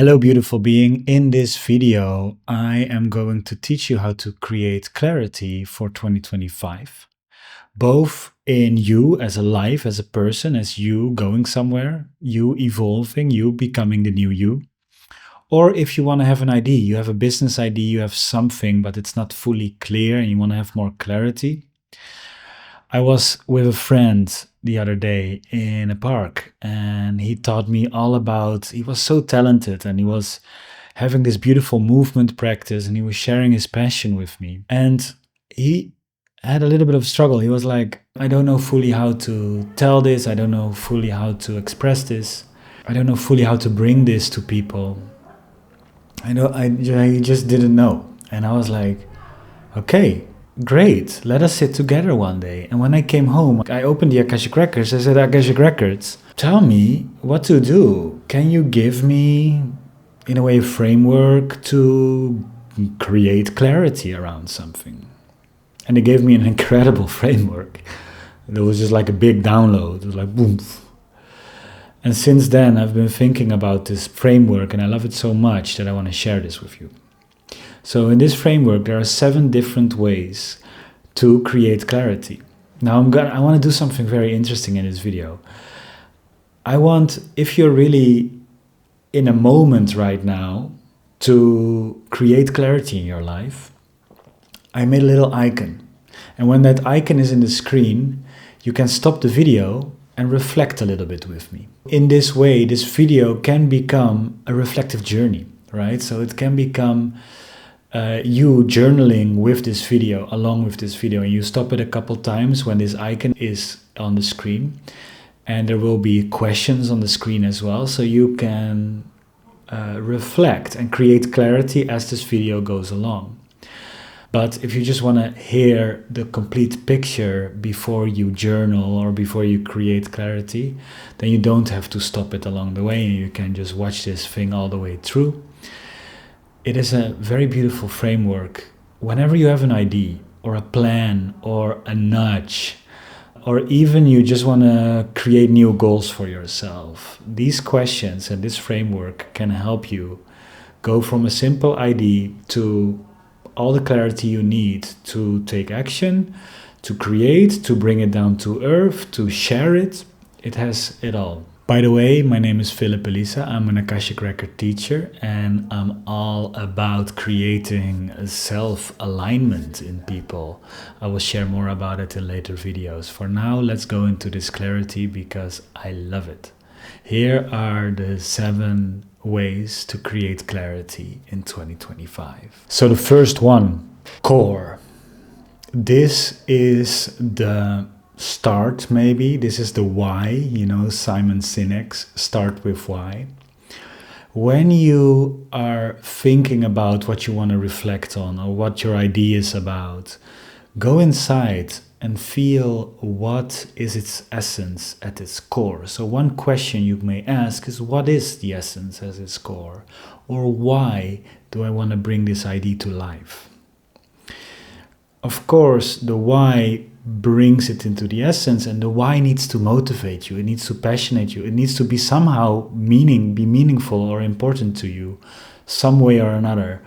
Hello, beautiful being. In this video, I am going to teach you how to create clarity for 2025, both in you as a life, as a person, as you going somewhere, you evolving, you becoming the new you. Or if you want to have an idea, you have a business idea, you have something, but it's not fully clear and you want to have more clarity. I was with a friend the other day in a park and he taught me all about, he was so talented and he was having this beautiful movement practice and he was sharing his passion with me. And he had a little bit of struggle. He was like, I don't know fully how to tell this. I don't know fully how to express this. I don't know fully how to bring this to people. I just didn't know. And I was like, okay, great, let us sit together one day. And when I came home, I opened the Akashic Records. I said, Akashic Records, tell me what to do. Can you give me, in a way, a framework to create clarity around something? And they gave me an incredible framework. It was just like a big download. It was like boom. And since then, I've been thinking about this framework and I love it so much that I want to share this with you. So in this framework, there are 7 different ways to create clarity. Now I want to do something very interesting in this video. I want, if you're really in a moment right now to create clarity in your life, I made a little icon. And when that icon is in the screen, you can stop the video and reflect a little bit with me. In this way, this video can become a reflective journey, right? So it can become you journaling with this video, along with this video, and you stop it a couple times when this icon is on the screen, and there will be questions on the screen as well, so you can reflect and create clarity as this video goes along. But if you just want to hear the complete picture before you journal or before you create clarity, then you don't have to stop it along the way and you can just watch this thing all the way through. It is a very beautiful framework. Whenever you have an idea or a plan or a nudge, or even you just want to create new goals for yourself, these questions and this framework can help you go from a simple idea to all the clarity you need to take action, to create, to bring it down to earth, to share it. It has it all. By the way, my name is Elisa. I'm an Akashic Record teacher and I'm all about creating a self-alignment in people. I will share more about it in later videos. For now, let's go into this clarity because I love it. Here are the 7 ways to create clarity in 2025. So the first one, core. This is the start, maybe. This is the why, Simon Sinek's start with why. When you are thinking about what you want to reflect on or what your idea is about, go inside and feel what is its essence at its core. So one question you may ask is, what is the essence at its core? Or why do I want to bring this idea to life? Of course, the why brings it into the essence, and the why needs to motivate you. It needs to passionate you. It needs to be somehow be meaningful or important to you, some way or another.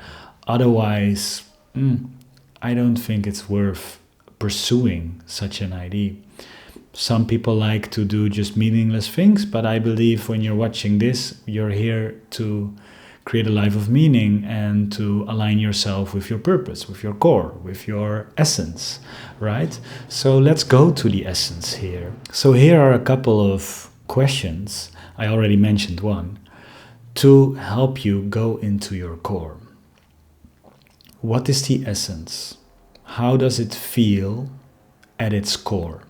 Otherwise, I don't think it's worth pursuing such an idea. Some people like to do just meaningless things, but I believe when you're watching this, you're here to create a life of meaning and to align yourself with your purpose, with your core, with your essence, right? So let's go to the essence here. So here are a couple of questions, I already mentioned one, to help you go into your core. What is the essence? How does it feel at its core?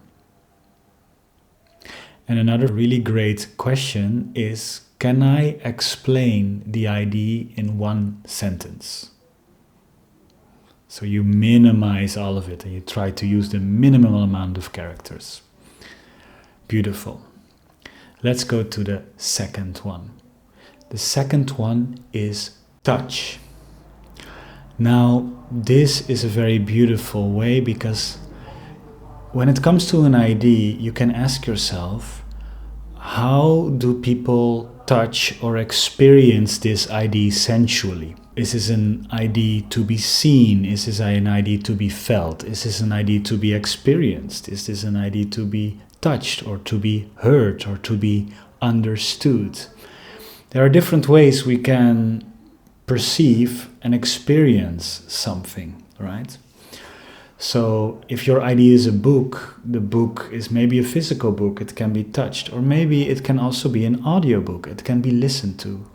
And another really great question is, can I explain the idea in one sentence? So you minimize all of it and you try to use the minimal amount of characters. Beautiful. Let's go to the second one. The second one is touch. Now, this is a very beautiful way because when it comes to an idea, you can ask yourself, how do people touch or experience this ID sensually? Is this an ID to be seen? Is this an ID to be felt? Is this an ID to be experienced? Is this an ID to be touched or to be heard or to be understood? There are different ways we can perceive and experience something, right? So if your idea is a book, the book is maybe a physical book, it can be touched, or maybe it can also be an audio book, it can be listened to.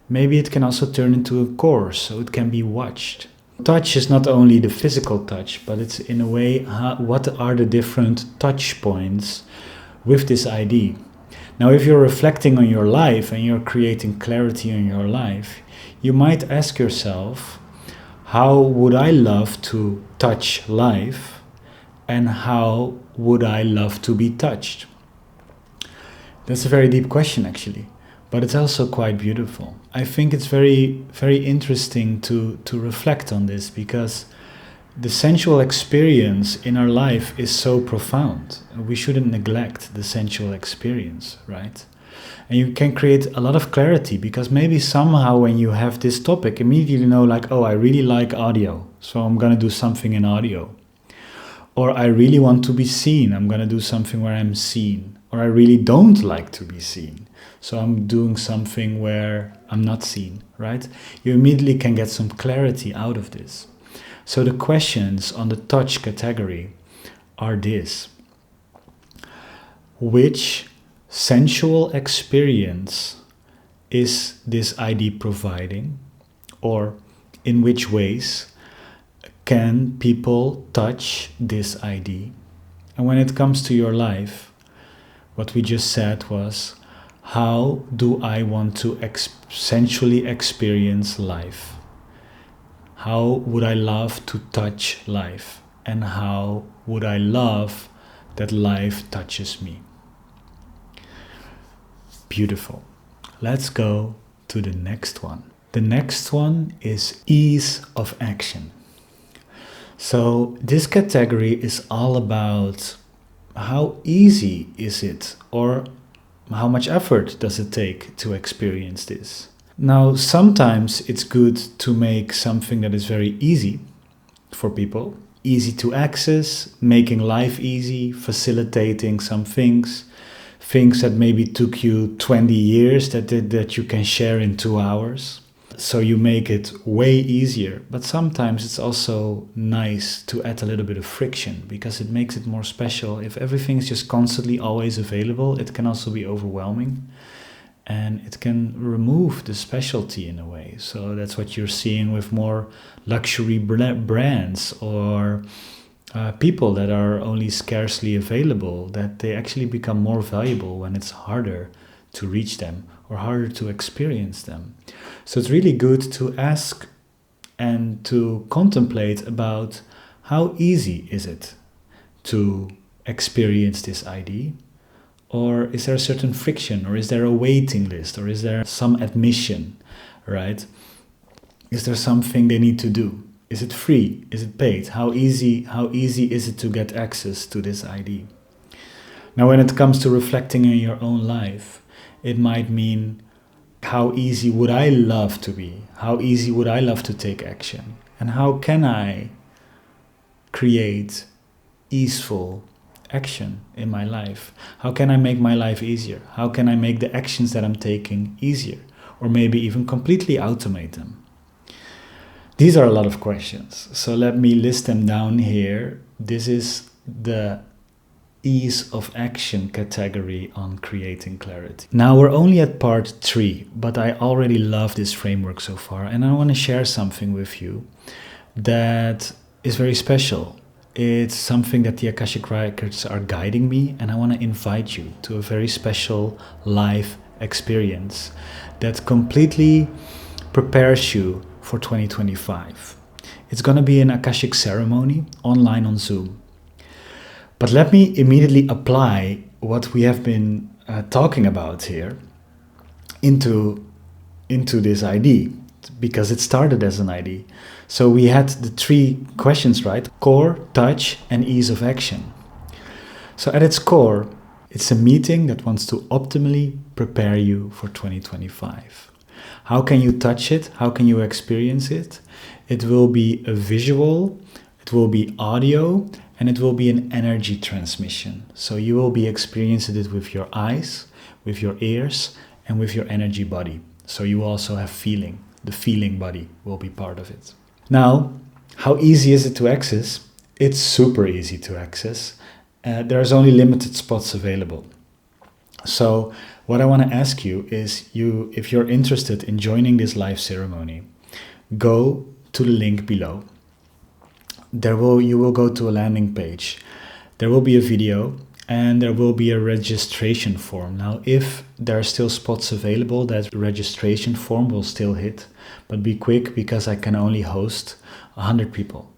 Maybe it can also turn into a course, so it can be watched. Touch is not only the physical touch, but it's in a way, what are the different touch points with this idea? Now, if you're reflecting on your life and you're creating clarity in your life, you might ask yourself, how would I love to touch life, and how would I love to be touched? That's a very deep question, actually, but it's also quite beautiful. I think it's very, very interesting to reflect on this, because the sensual experience in our life is so profound. We shouldn't neglect the sensual experience, right? And you can create a lot of clarity, because maybe somehow when you have this topic, immediately you know, like, oh, I really like audio, so I'm going to do something in audio. Or I really want to be seen, I'm going to do something where I'm seen. Or I really don't like to be seen, so I'm doing something where I'm not seen, right? You immediately can get some clarity out of this. So the questions on the touch category are this: which sensual experience is this ID providing? Or in which ways can people touch this ID? And when it comes to your life, what we just said was, how do I want to sensually experience life? How would I love to touch life? And how would I love that life touches me? Beautiful. Let's go to the next one. The next one is ease of action. So this category is all about how easy is it, or how much effort does it take to experience this? Now, sometimes it's good to make something that is very easy for people, easy to access, making life easy, facilitating some things that maybe took you 20 years that you can share in 2 hours. So you make it way easier. But sometimes it's also nice to add a little bit of friction, because it makes it more special. If everything is just constantly always available, it can also be overwhelming. And it can remove the specialty in a way. So that's what you're seeing with more luxury brands, or people that are only scarcely available, that they actually become more valuable when it's harder to reach them or harder to experience them. So it's really good to ask and to contemplate about how easy is it to experience this ID. Or is there a certain friction, or is there a waiting list, or is there some admission, right? Is there something they need to do? Is it free? Is it paid? How easy is it to get access to this ID? Now, when it comes to reflecting in your own life, it might mean, how easy would I love to be? How easy would I love to take action? And how can I create easeful action in my life? How can I make my life easier? How can I make the actions that I'm taking easier? Or maybe even completely automate them? These are a lot of questions. So let me list them down here. This is the ease of action category on creating clarity. Now we're only at part 3, but I already love this framework so far, and I want to share something with you that is very special. It's something that the Akashic Records are guiding me, and I want to invite you to a very special live experience that completely prepares you for 2025. It's going to be an Akashic ceremony online on Zoom. But let me immediately apply what we have been talking about here into this ID, because it started as an ID. So we had the 3 questions, right? Core, touch, and ease of action. So at its core, It's a meeting that wants to optimally prepare you for 2025. How can you touch it? How can you experience it? It will be a visual, it will be audio, and it will be an energy transmission. So you will be experiencing it with your eyes, with your ears, and with your energy body. So you also have feeling. The feeling body will be part of it. Now, how easy is it to access? It's super easy to access. There's only limited spots available. So what I want to ask you is, if you're interested in joining this live ceremony, go to the link below. You will go to a landing page. There will be a video and there will be a registration form. Now, if there are still spots available, that registration form will still hit, but be quick because I can only host 100 people.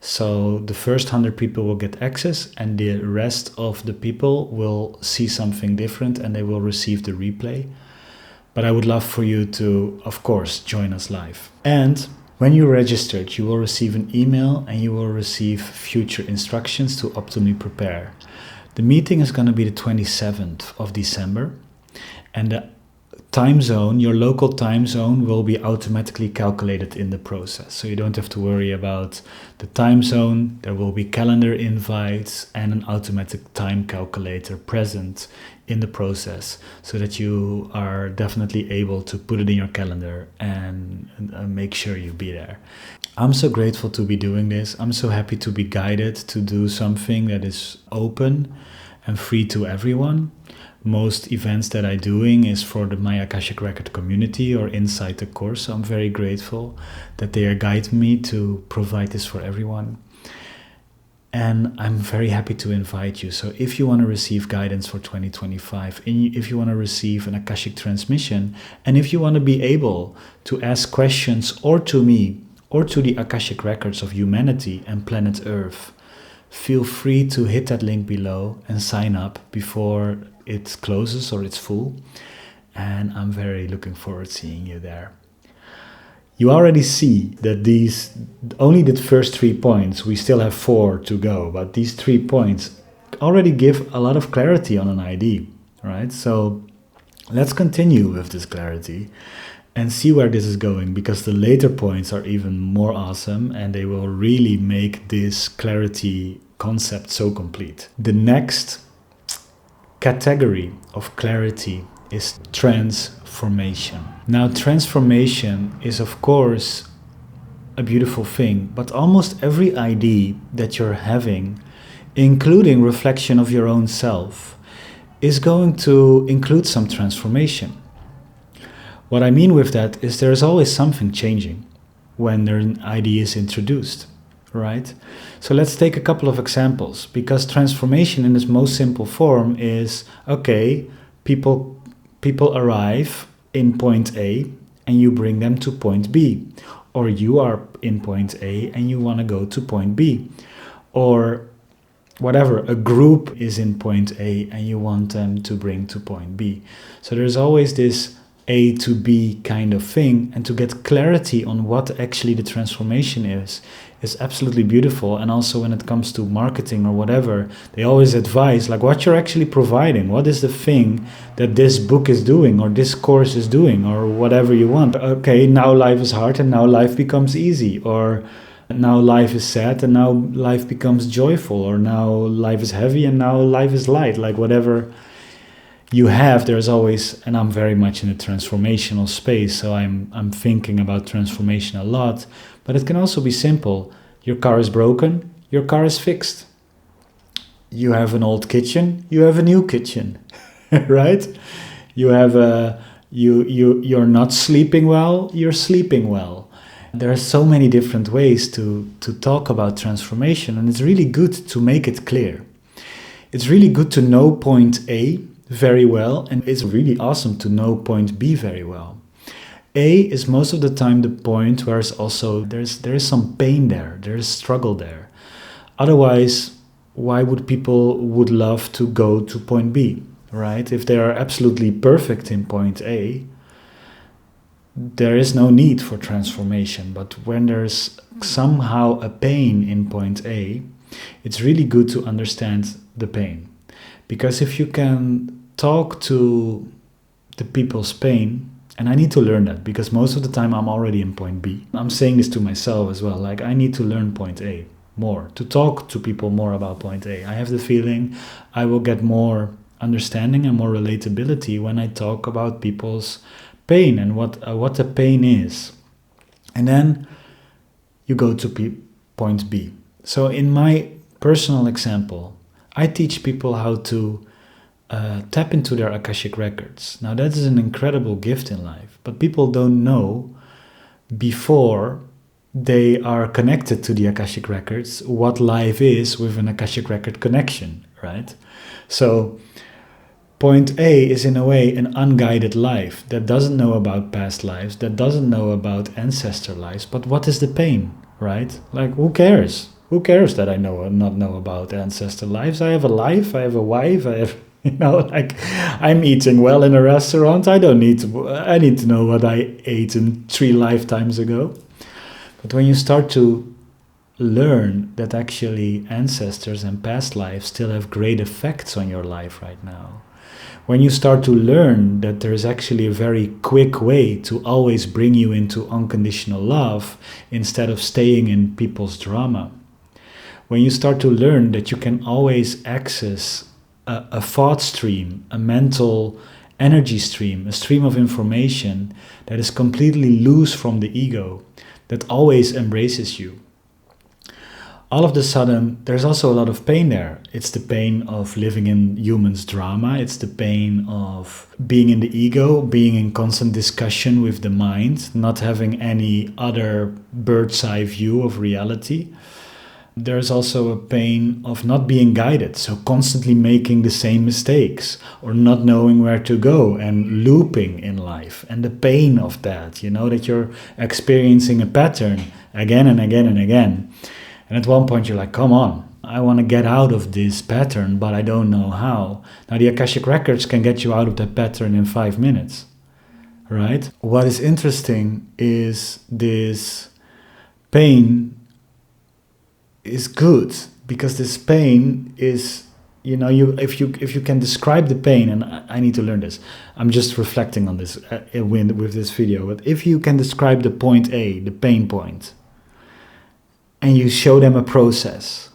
So the first 100 people will get access and the rest of the people will see something different and they will receive the replay. But I would love for you to, of course, join us live. And when you registered, you will receive an email and you will receive future instructions to optimally prepare. The meeting is going to be the 27th of December, and the time zone, your local time zone, will be automatically calculated in the process. So you don't have to worry about the time zone. There will be calendar invites and an automatic time calculator present in the process, so that you are definitely able to put it in your calendar and make sure you be there. I'm so grateful to be doing this. I'm so happy to be guided to do something that is open and free to everyone. Most events that I'm doing is for the My Akashic Record community or inside the course. So I'm very grateful that they are guiding me to provide this for everyone. And I'm very happy to invite you. So if you want to receive guidance for 2025, and if you want to receive an Akashic transmission, and if you want to be able to ask questions or to me or to the Akashic Records of humanity and planet Earth, feel free to hit that link below and sign up before it closes or it's full. And I'm very looking forward to seeing you there. You already see that these, only the first 3 points, we still have 4 to go, but these 3 points already give a lot of clarity on an ID, right? So let's continue with this clarity and see where this is going, because the later points are even more awesome and they will really make this clarity concept so complete. The next category of clarity is transformation. Now, transformation is, of course, a beautiful thing, but almost every idea that you're having, including reflection of your own self, is going to include some transformation. What I mean with that is there's always something changing when an idea is introduced, right? So let's take a couple of examples, because transformation in its most simple form is, okay, people arrive in point A and you bring them to point B, or you are in point A and you want to go to point B, or whatever, a group is in point A and you want them to bring to point B. So there's always this A to B kind of thing, and to get clarity on what actually the transformation is absolutely beautiful. And also when it comes to marketing or whatever, they always advise like what you're actually providing. What is the thing that this book is doing or this course is doing or whatever you want? Okay, now life is hard and now life becomes easy, or now life is sad and now life becomes joyful, or now life is heavy and now life is light. Like whatever you have, there's always, and I'm very much in a transformational space, so I'm thinking about transformation a lot. But it can also be simple. Your car is broken, your car is fixed. You have an old kitchen, you have a new kitchen, right? You have you're not sleeping well, you're sleeping well. There are so many different ways to talk about transformation, and it's really good to make it clear. It's really good to know point A very well, and it's really awesome to know point B very well. A is most of the time the point where it's also there is some pain there, there is struggle there. Otherwise, why would people would love to go to point B, right? If they are absolutely perfect in point A, there is no need for transformation. But when there's somehow a pain in point A, it's really good to understand the pain. Because if you can talk to the people's pain, and I need to learn that because most of the time I'm already in point B. I'm saying this to myself as well, like I need to learn point A more, to talk to people more about point A. I have the feeling I will get more understanding and more relatability when I talk about people's pain and what the pain is. And then you go to point B. So in my personal example, I teach people how to tap into their Akashic records. Now that is an incredible gift in life, but people don't know before they are connected to the Akashic records what life is with an Akashic record connection, right? So point A is in a way an unguided life that doesn't know about past lives, that doesn't know about ancestor lives, but what is the pain, right? Like who cares? Who cares that I not know about ancestor lives? I have a life, I have a wife, I have, like I'm eating well in a restaurant. I need to know what I ate in 3 lifetimes ago. But when you start to learn that actually ancestors and past lives still have great effects on your life right now, when you start to learn that there is actually a very quick way to always bring you into unconditional love instead of staying in people's drama, when you start to learn that you can always access a thought stream, a mental energy stream, a stream of information that is completely loose from the ego, that always embraces you, all of a sudden, there's also a lot of pain there. It's the pain of living in humans' drama. It's the pain of being in the ego, being in constant discussion with the mind, not having any other bird's eye view of reality. There's also a pain of not being guided, so constantly making the same mistakes or not knowing where to go and looping in life. And the pain of that, that you're experiencing a pattern again and again and again. And at one point you're like, come on, I want to get out of this pattern, but I don't know how. Now the Akashic Records can get you out of that pattern in 5 minutes, right? What is interesting is this pain is good, because this pain is, if you can describe the pain, and I need to learn this. I'm just reflecting on this with this video. But if you can describe the point A, the pain point, and you show them a process.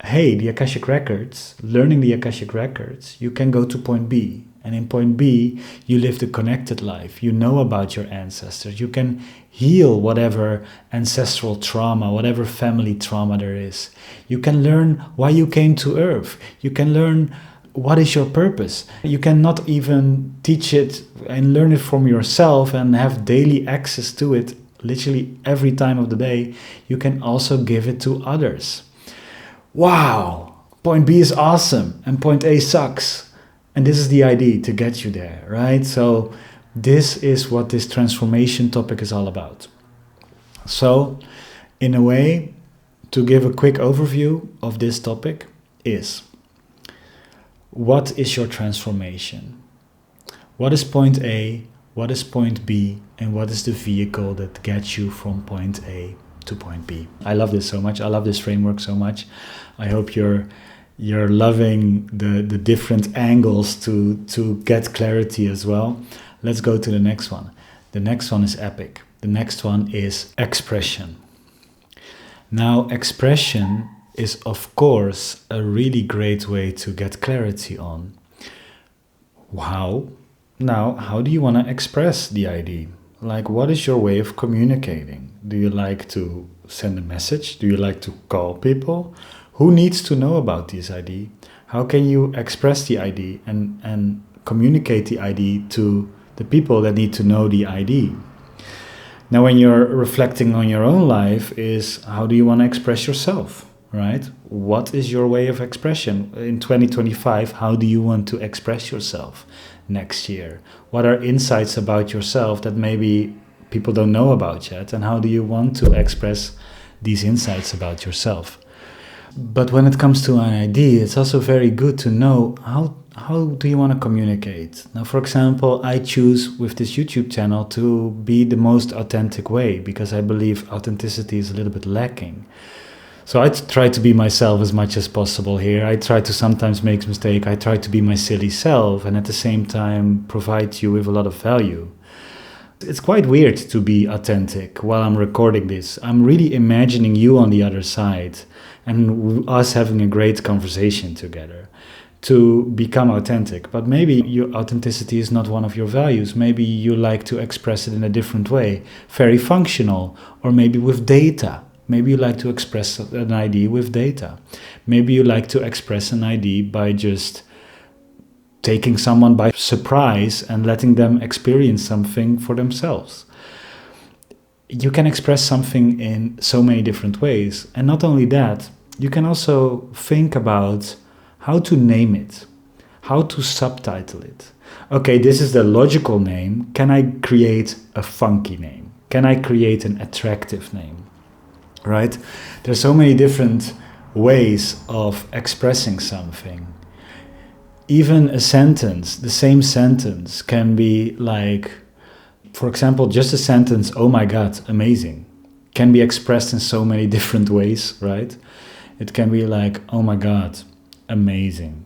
Hey, the Akashic Records, learning the Akashic Records, you can go to point B. And in point B, you live the connected life. You know about your ancestors. You can heal whatever ancestral trauma, whatever family trauma there is. You can learn why you came to Earth. You can learn what is your purpose. You cannot even teach it and learn it from yourself and have daily access to it literally every time of the day. You can also give it to others. Wow, point B is awesome and point A sucks. And this is the idea to get you there, right? So this is what this transformation topic is all about. So in a way, to give a quick overview of this topic is, what is your transformation? What is point A? What is point B? And what is the vehicle that gets you from point A to point B? I love this so much. I love this framework so much. I hope you're loving the different angles to get clarity as well. Let's go to the next one. The next one is epic. The next one is expression. Now, expression is, of course, a really great way to get clarity on. How? Now, how do you want to express the idea? Like, what is your way of communicating? Do you like to send a message? Do you like to call people? Who needs to know about this idea? How can you express the idea and communicate the idea to the people that need to know the idea? Now, when you're reflecting on your own life, is how do you want to express yourself, right? What is your way of expression? In 2025, how do you want to express yourself next year? What are insights about yourself that maybe people don't know about yet? And how do you want to express these insights about yourself? But when it comes to an idea, it's also very good to know how do you want to communicate. Now, for example, I choose with this YouTube channel to be the most authentic way, because I believe authenticity is a little bit lacking. So I try to be myself as much as possible here. I try to sometimes make mistakes. I try to be my silly self and at the same time provide you with a lot of value. It's quite weird to be authentic while I'm recording this. I'm really imagining you on the other side and us having a great conversation together to become authentic. But maybe your authenticity is not one of your values. Maybe you like to express it in a different way, very functional, or maybe with data. Maybe you like to express an idea with data. Maybe you like to express an idea by just taking someone by surprise and letting them experience something for themselves. You can express something in so many different ways. And not only that, you can also think about how to name it, how to subtitle it. Okay, this is the logical name. Can I create a funky name? Can I create an attractive name? Right? There's so many different ways of expressing something. Even a sentence, the same sentence can be like, for example, just a sentence, oh my God, amazing, can be expressed in so many different ways, right? It can be like, oh my God, amazing.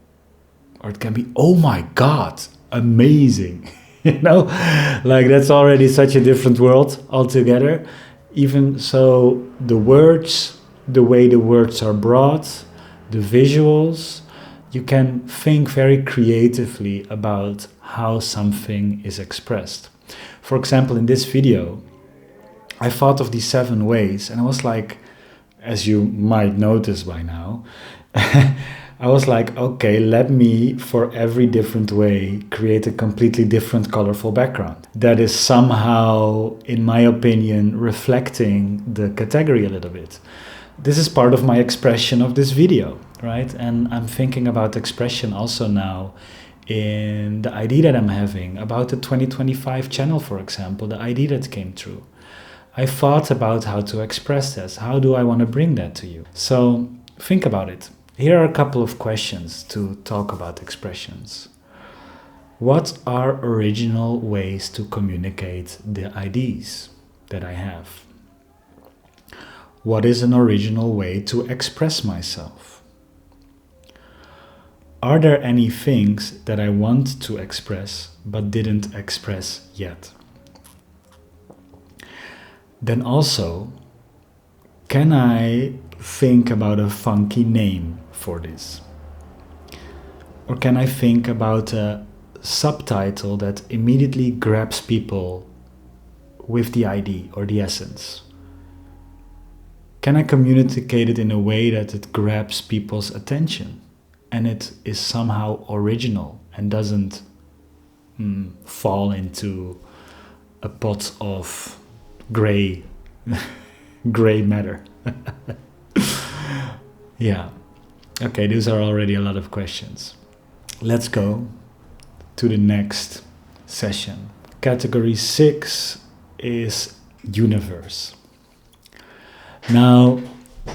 Or it can be, oh my God, amazing. Like that's already such a different world altogether. Even so, the words, the way the words are brought, the visuals, you can think very creatively about how something is expressed. For example, in this video, I thought of these 7 ways and I was like, as you might notice by now, I was like, okay, let me, for every different way, create a completely different colorful background that is somehow, in my opinion, reflecting the category a little bit. This is part of my expression of this video, right? And I'm thinking about expression also now in the idea that I'm having about the 2025 channel, for example, the idea that came true. I thought about how to express this. How do I want to bring that to you? So think about it. Here are a couple of questions to talk about expressions. What are original ways to communicate the ideas that I have? What is an original way to express myself? Are there any things that I want to express but didn't express yet? Then also, can I think about a funky name for this? Or can I think about a subtitle that immediately grabs people with the idea or the essence? Can I communicate it in a way that it grabs people's attention and it is somehow original and doesn't fall into a pot of gray matter? Yeah. Okay, these are already a lot of questions. Let's go to the next session. Category 6 is universe. Now,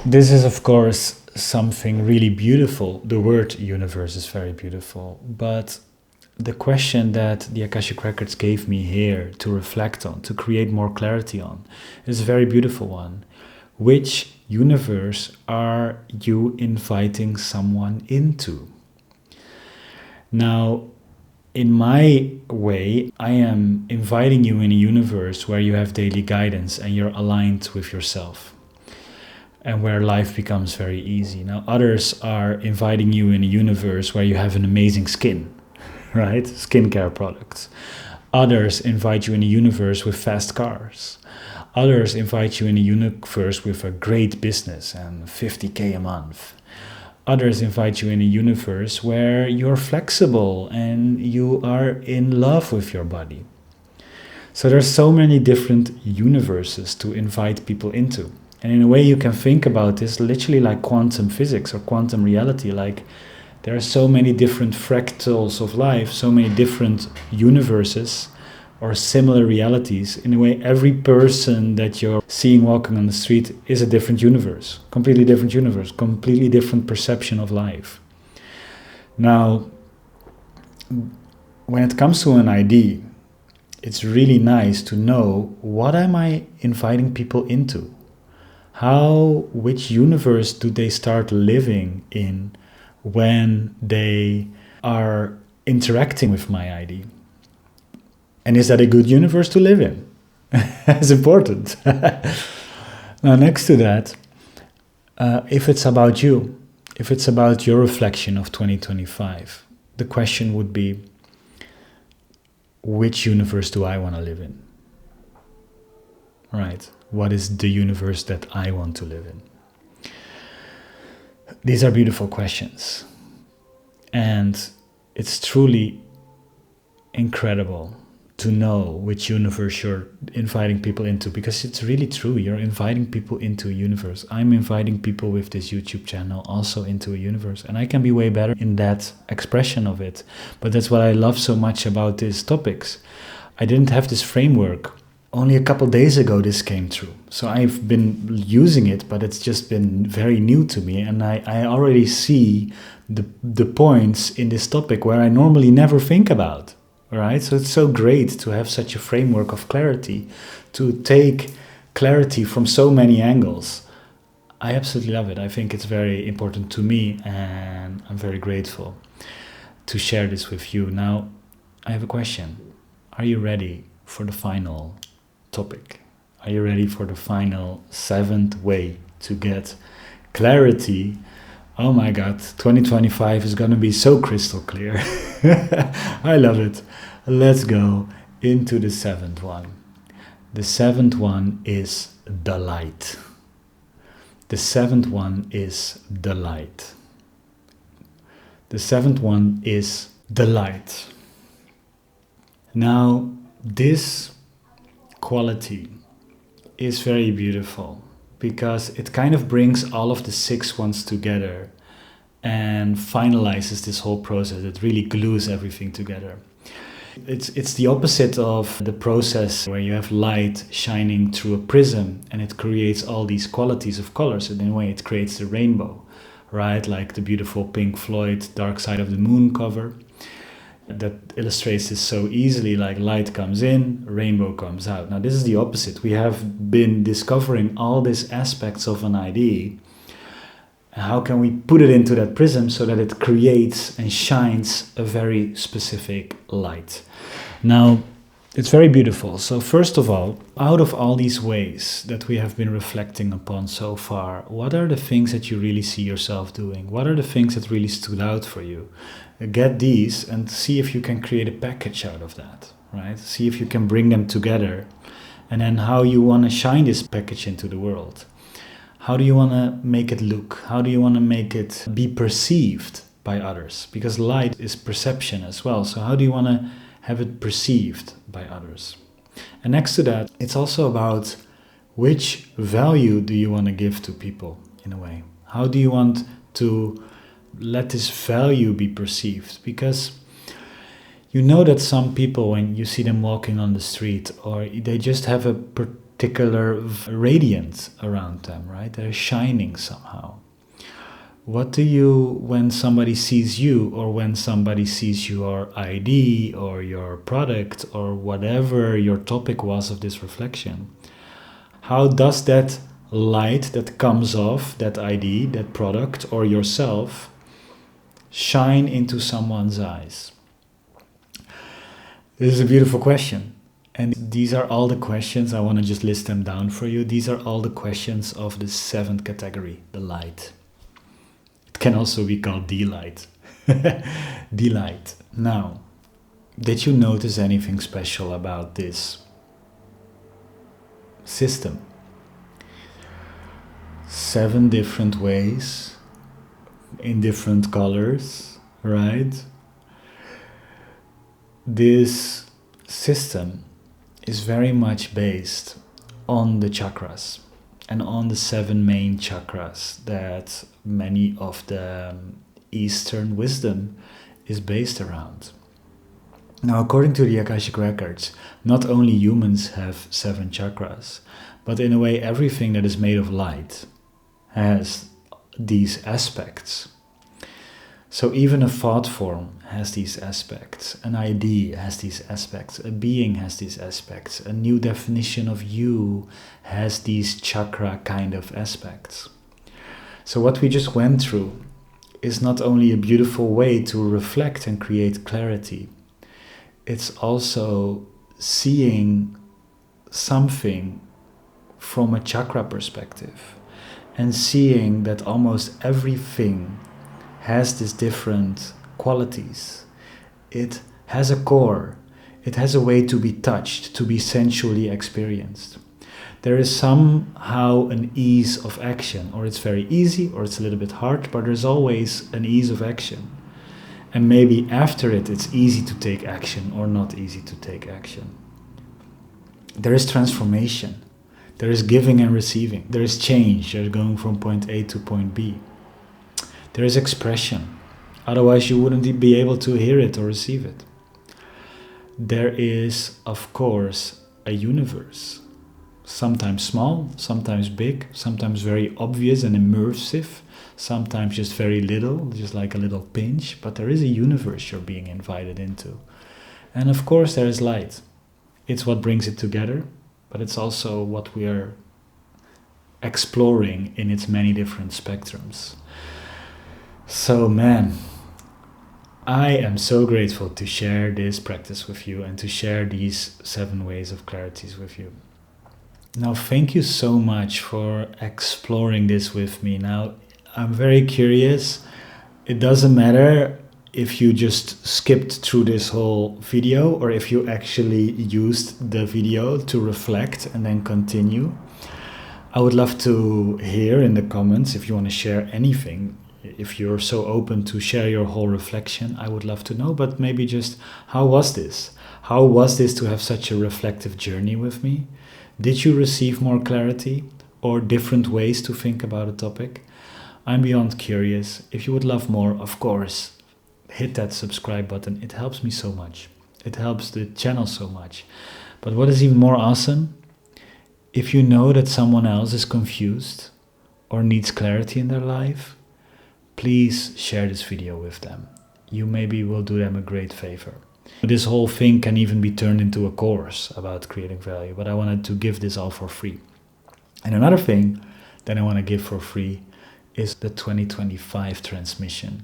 this is of course something really beautiful. The word universe is very beautiful, but the question that the Akashic Records gave me here to reflect on, to create more clarity on, is a very beautiful one. Which universe are you inviting someone into? Now, in my way, I am inviting you in a universe where you have daily guidance and you're aligned with yourself and where life becomes very easy. Now, others are inviting you in a universe where you have an amazing skin, right? Skincare products. Others invite you in a universe with fast cars. Others invite you in a universe with a great business and 50K a month. Others invite you in a universe where you're flexible and you are in love with your body. So there's so many different universes to invite people into. And in a way you can think about this literally like quantum physics or quantum reality. Like there are so many different fractals of life, so many different universes or similar realities. In a way, every person that you're seeing walking on the street is a different universe, completely different perception of life. Now, when it comes to an idea, it's really nice to know, what am I inviting people into? which universe do they start living in when they are interacting with my ID? And is that a good universe to live in? It's important. Now, next to that, if it's about you, if it's about your reflection of 2025, the question would be, which universe do I want to live in? Right. What is the universe that I want to live in? These are beautiful questions. And it's truly incredible to know which universe you're inviting people into, because it's really true. You're inviting people into a universe. I'm inviting people with this YouTube channel also into a universe, and I can be way better in that expression of it. But that's what I love so much about these topics. I didn't have this framework. Only a couple days ago this came true. So I've been using it, but it's just been very new to me, and I already see the points in this topic where I normally never think about. Right? So it's so great to have such a framework of clarity, to take clarity from so many angles. I absolutely love it. I think it's very important to me, and I'm very grateful to share this with you. Now, I have a question. Are you ready for the final topic? Are you ready for the final 7th way to get clarity? Oh my God, 2025 is going to be so crystal clear. I love it. Let's go into the 7th one. The 7th one is the light. The 7th one is the light. The 7th one is the light. Now, this quality is very beautiful, because it kind of brings all of the 6 ones together and finalizes this whole process. It really glues everything together. It's the opposite of the process where you have light shining through a prism and it creates all these qualities of colors, and in a way it creates the rainbow, right? Like the beautiful Pink Floyd Dark Side of the Moon cover that illustrates this so easily. Like light comes in, rainbow comes out. Now this is the opposite. We have been discovering all these aspects of an idea. How can we put it into that prism so that it creates and shines a very specific light? Now, it's very beautiful. So first of all, out of all these ways that we have been reflecting upon so far, what are the things that you really see yourself doing? What are the things that really stood out for you? Get these and see if you can create a package out of that, right? See if you can bring them together, and then how you want to shine this package into the world. How do you want to make it look? How do you want to make it be perceived by others? Because light is perception as well. So how do you want to have it perceived by others? And next to that, it's also about which value do you want to give to people in a way? How do you want to let this value be perceived? Because you know that some people, when you see them walking on the street, or they just have a particular radiance around them, right? They're shining somehow. What do you, when somebody sees you, or when somebody sees your ID or your product or whatever your topic was of this reflection, how does that light that comes off that ID, that product or yourself shine into someone's eyes? This is a beautiful question. And these are all the questions. I want to just list them down for you. These are all the questions of the 7th category, the light. It can also be called delight. Delight. Now, did you notice anything special about this system? 7 different ways, in different colors, right? This system is very much based on the chakras and on the 7 main chakras that many of the Eastern wisdom is based around. Now, according to the Akashic Records, not only humans have 7 chakras, but in a way everything that is made of light has these aspects. So even a thought form has these aspects, an idea has these aspects, a being has these aspects, a new definition of you has these chakra kind of aspects. So what we just went through is not only a beautiful way to reflect and create clarity, it's also seeing something from a chakra perspective and seeing that almost everything has these different qualities. It has a core, it has a way to be touched, to be sensually experienced. There is somehow an ease of action, or it's very easy, or it's a little bit hard, but there's always an ease of action. And maybe after it, it's easy to take action or not easy to take action. There is transformation. There is giving and receiving. There is change. There's going from point A to point B. There is expression. Otherwise, you wouldn't be able to hear it or receive it. There is, of course, a universe. Sometimes small, sometimes big, sometimes very obvious and immersive, sometimes just very little, just like a little pinch. But there is a universe you're being invited into. And of course, there is light. It's what brings it together, but it's also what we are exploring in its many different spectrums. So man, I am so grateful to share this practice with you and to share these 7 ways of clarities with you. Now, thank you so much for exploring this with me. Now, I'm very curious. It doesn't matter if you just skipped through this whole video or if you actually used the video to reflect and then continue. I would love to hear in the comments if you want to share anything. If you're so open to share your whole reflection, I would love to know. But maybe just, how was this? How was this to have such a reflective journey with me? Did you receive more clarity or different ways to think about a topic? I'm beyond curious. If you would love more, of course, hit that subscribe button. It helps me so much. It helps the channel so much. But what is even more awesome, if you know that someone else is confused or needs clarity in their life, please share this video with them. You maybe will do them a great favor. This whole thing can even be turned into a course about creating value, but I wanted to give this all for free. And another thing that I want to give for free is the 2025 transmission.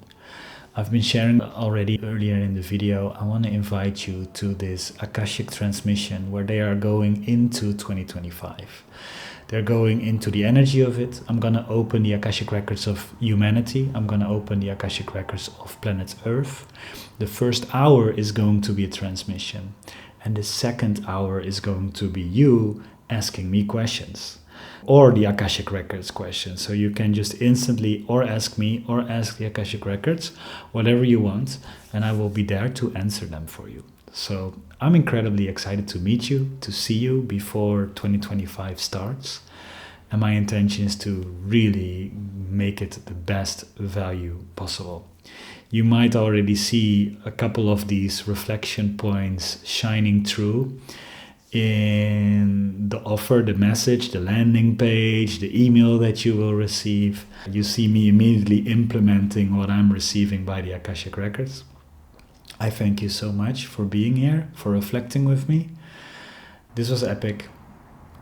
I've been sharing already earlier in the video. I want to invite you to this Akashic transmission where they are going into 2025. They're going into the energy of it. I'm going to open the Akashic records of humanity. I'm going to open the Akashic records of planet Earth. The first hour is going to be a transmission. And the second hour is going to be you asking me questions. Or the Akashic records questions. So you can just instantly or ask me or ask the Akashic records, whatever you want. And I will be there to answer them for you. So I'm incredibly excited to meet you, to see you before 2025 starts. And my intention is to really make it the best value possible. You might already see a couple of these reflection points shining through in the offer, the message, the landing page, the email that you will receive. You see me immediately implementing what I'm receiving by the Akashic records. I thank you so much for being here, for reflecting with me. This was epic.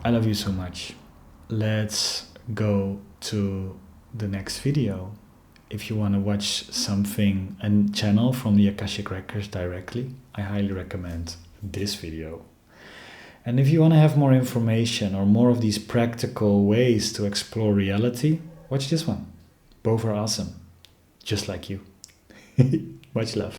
I love you so much. Let's go to the next video. If you want to watch something, a channel from the Akashic Records directly, I highly recommend this video. And if you want to have more information or more of these practical ways to explore reality, watch this one. Both are awesome, just like you. Much love.